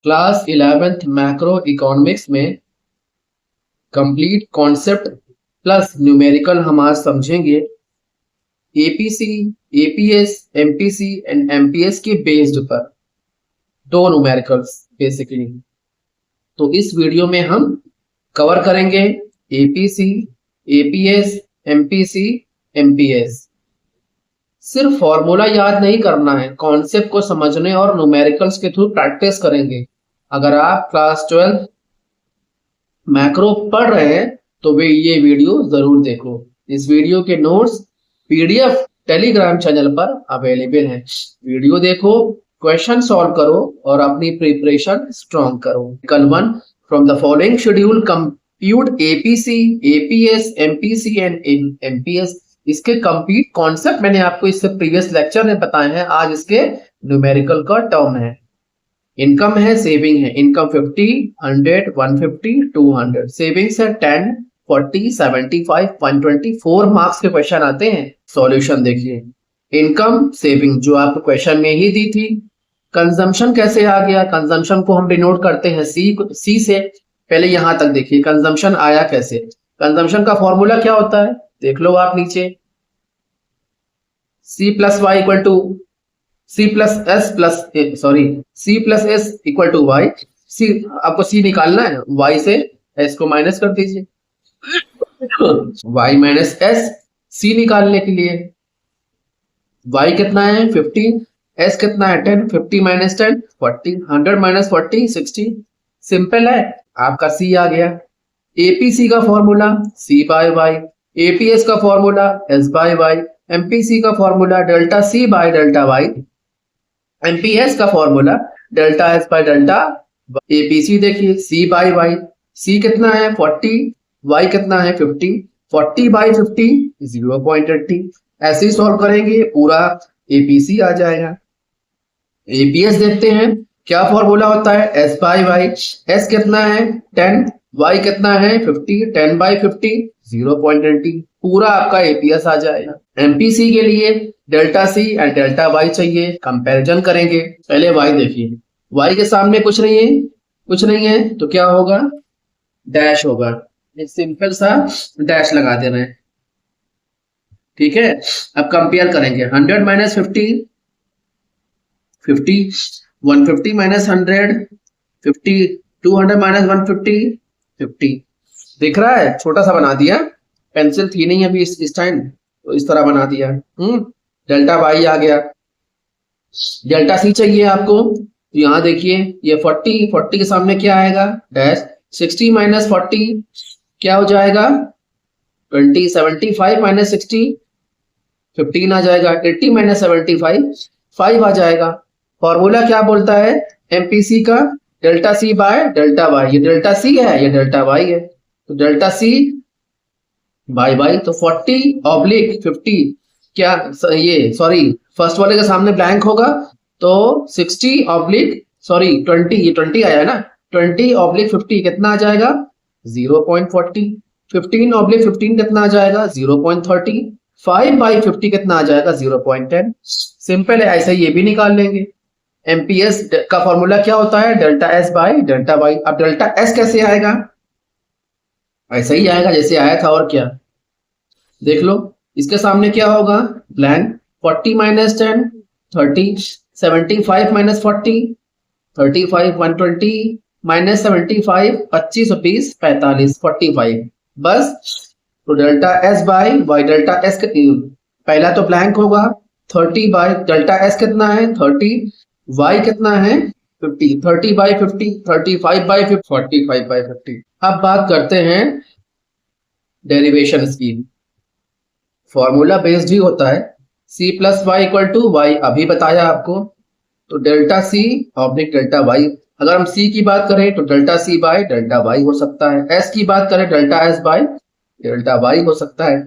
Class 11th macro economics में complete concept plus numerical हम आज समझेंगे। APC, APS, MPC and MPS के बेस्ड पर दो न्यूमेरिकल्स बेसिकली। तो इस वीडियो में हम कवर करेंगे एपीसी, एपीएस, एमपीसी, एमपीएस। सिर्फ फॉर्मूला याद नहीं करना है, कॉन्सेप्ट को समझने और न्यूमेरिकल्स के थ्रू प्रैक्टिस करेंगे। अगर आप क्लास 12 मैक्रो पढ़ रहे हैं तो वे ये वीडियो जरूर देखो। इस वीडियो के नोट्स पीडीएफ टेलीग्राम चैनल पर अवेलेबल है। वीडियो देखो, क्वेश्चन सॉल्व करो और अपनी प्रिपरेशन स्ट्रॉन्ग करो। कल 1 from the following schedule compute APC, APS, MPC and MPS. इसके कंप्लीट कॉन्सेप्ट मैंने आपको इससे प्रीवियस लेक्चर में बताए हैं। आज इसके न्यूमेरिकल का टर्म है। इनकम है, सेविंग है। इनकम 50, 100, 150, 200। सेविंग्स है 10, 40, 75, 120। 4 मार्क्स के क्वेश्चन आते हैं। सॉल्यूशन देखिए, इनकम सेविंग जो आपको क्वेश्चन में ही दी थी। कंजम्पशन कैसे आ गया? कंजम्पशन को हम डिनोट करते हैं सी से। पहले यहां तक देखिए, कंजम्पशन आया कैसे। कंजम्पशन का फॉर्मूला क्या होता है देख लो आप नीचे। C plus Y equal to C plus S equal to Y. C आपको सी निकालना है, वाई से एस को माइनस कर दीजिए। वाई माइनस एस, सी निकालने के लिए वाई कितना है 50, एस कितना है 10, 50 माइनस 10 40, 100 माइनस 40 60। सिंपल है, आपका सी आ गया। एपीसी का formula C by Y, APS का formula S by Y, MPC का formula delta C by delta Y, MPS का formula delta S by delta. APC देखिए सी बाय वाई, सी कितना है 40, वाई कितना है 50, 40 बाय 50 0.80। ऐसे ही सॉल्व करेंगे, पूरा एपीसी आ जाएगा। एपीएस देखते हैं क्या फॉर्मूला होता है, एस बाय वाई। एस कितना है 10, वाई कितना है 50, 10 बाय 50 0.20। पूरा आपका एपीएस आ जाएगा। एमपीसी के लिए delta C and delta Y चाहिए। कंपैरिजन करेंगे। पहले वाई देखिए, वाई के सामने कुछ नहीं है तो क्या होगा, डैश होगा। एक सिंपल सा डैश लगा देना है, ठीक है। अब कंपेयर करेंगे 100 माइनस 50, 50, 150 माइनस 100, 50, 200 माइनस 150, 50। दिख रहा है, छोटा सा बना दिया। पेंसिल थी नहीं अभी इस टाइम, तो इस तरह बना दिया। डेल्टा वाई आ गया। डेल्टा सी चाहिए आपको, तो यहां देखिए ये 40, 40 के सामने क्या आएगा डैश। 60 माइनस 40 क्या हो जाएगा 20, 75 माइनस 60 15 आ जाएगा। 80 माइनस 75 5 आ जाएगा। फॉर्मूला क्या बोलता है एमपीसी का, delta C by delta Y. ये डेल्टा सी है, ये डेल्टा वाई है, तो डेल्टा सी बाय वाई। तो 40 ऑब्लिक 50 क्या, ये सॉरी फर्स्ट वाले के सामने ब्लैंक होगा, तो 60 ऑब्लिक 20, ये 20 आया ना, 20 ऑब्लिक 50 कितना आ जाएगा 0.40। 15 ऑब्लिक 15 कितना आ जाएगा 0.30। 5 बाई 50 कितना आ जाएगा 0.10। सिंपल है, ऐसे ये भी निकाल लेंगे। एमपीएस का फॉर्मूला क्या होता है, delta S by delta Y. अब डेल्टा एस कैसे आएगा, ऐसा ही आएगा जैसे आया था, और क्या देख लो। इसके सामने क्या होगा ब्लैंक। 40 माइनस 10 30, 75 माइनस 40 35, 120 माइनस 75 25 और 20 45 45। बस, तो delta S by Y, delta S पहला तो ब्लैंक होगा। 30 बाई डेल्टा एस कितना है 30, वाई कितना है 50, 30 बाई 50, 35 बाई 50, 45 बाई 50। अब बात करते हैं डेरिवेशन स्कीम। फॉर्मूला बेस्ड ही होता है। C plus Y equal to Y, अभी बताया आपको। तो delta C oblique delta Y. अगर हम सी की बात करें तो delta C by delta Y हो सकता है। एस की बात करें delta S by delta Y हो सकता है,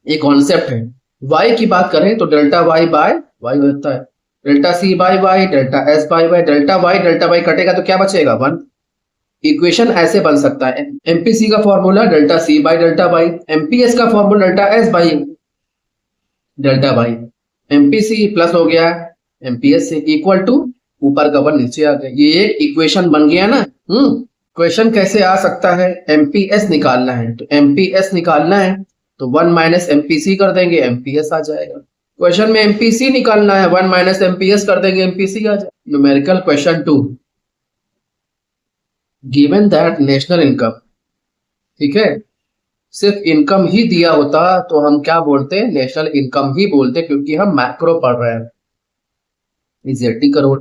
ये कॉन्सेप्ट है। वाई की बात करें तो डेल्टा वाई बाय वाई होता है। Delta C by Y, delta S by Y, delta Y कटेगा तो क्या बचेगा 1। इक्वेशन ऐसे बन सकता है। एमपीसी का formula delta C by delta Y, MPS का formula delta S by delta Y. MPC plus हो गया एमपीएस से इक्वल टू ऊपर का 1 नीचे आ गया, ये एक इक्वेशन बन गया ना। क्वेश्चन कैसे आ सकता है, एमपीएस निकालना है, तो एमपीएस निकालना है तो 1 माइनस एमपीसी कर देंगे, एमपीएस आ जाएगा। क्वेश्चन में एमपीसी निकालना है, 1 माइनस एमपीएस कर देंगे, एमपीसी आ जाएगा। Numerical question 2, given that national income, ठीक है, सिर्फ इनकम ही दिया होता तो हम क्या बोलते हैं, नेशनल इनकम ही बोलते, क्योंकि हम मैक्रो पढ़ रहे हैं। Is 80 crore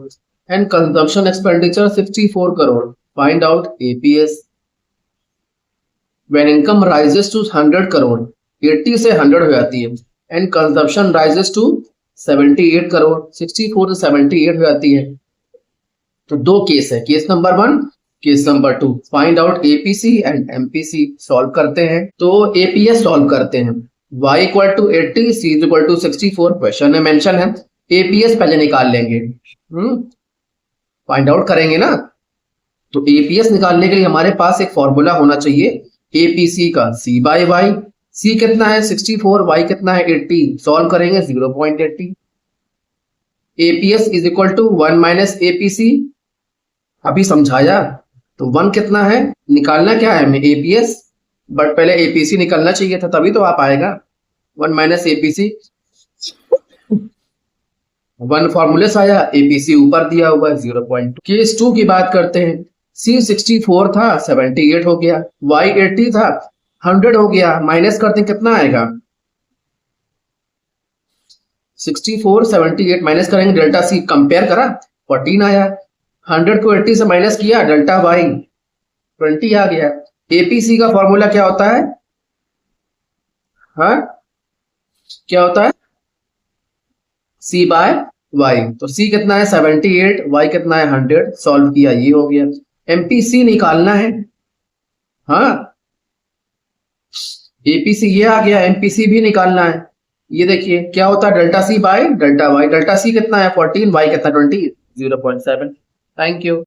and consumption expenditure 64 crore, find out APS. When income rises to 100 crore, 80 से 100 हो जाती है, and consumption rises to 78 crore, 64 से 78 हो जाती है। तो दो केस है, case number 1, case number 2। Find out APC and MPC. Solve करते हैं, तो एपीएस सॉल्व करते हैं। y equal to 80, c equal to 64, question में मेंशन है। एपीएस पहले निकाल लेंगे, फाइंड आउट करेंगे ना। तो एपीएस निकालने के लिए हमारे पास एक फॉर्मूला होना चाहिए एपीसी का, c बाई वाई। c कितना है 64, y कितना है 80, सॉल्व करेंगे 0.80। APS is equal to 1 minus APC, अभी समझाया। तो 1 कितना है, निकालना क्या है हमें, एपीएस, बट पहले एपीसी निकालना चाहिए था, तभी तो आ पाएगा। 1 माइनस एपीसी, 1 फॉर्मूले से आया, एपीसी ऊपर दिया हुआ है 0.2। केस 2 की बात करते हैं। c 64 था, 78 हो गया, y 80 था, 100 हो गया, माइनस करते हैं कितना आएगा, 64 78 माइनस करेंगे, डेल्टा c कंपेयर करा 14 आया, 100 को 80 से माइनस किया, डेल्टा y 20 आ गया। एपीसी का फॉर्मूला क्या होता है, हाँ क्या होता है, c बाय y। तो c कितना है 78, y कितना है 100, सॉल्व किया, ये हो गया। एमपीसी निकालना है, हाँ एपीसी ये आ गया, एमपीसी भी निकालना है। ये देखिए क्या होता है, delta c by delta y। Delta c कितना है 14, y कितना 20, 0.7। Thank you.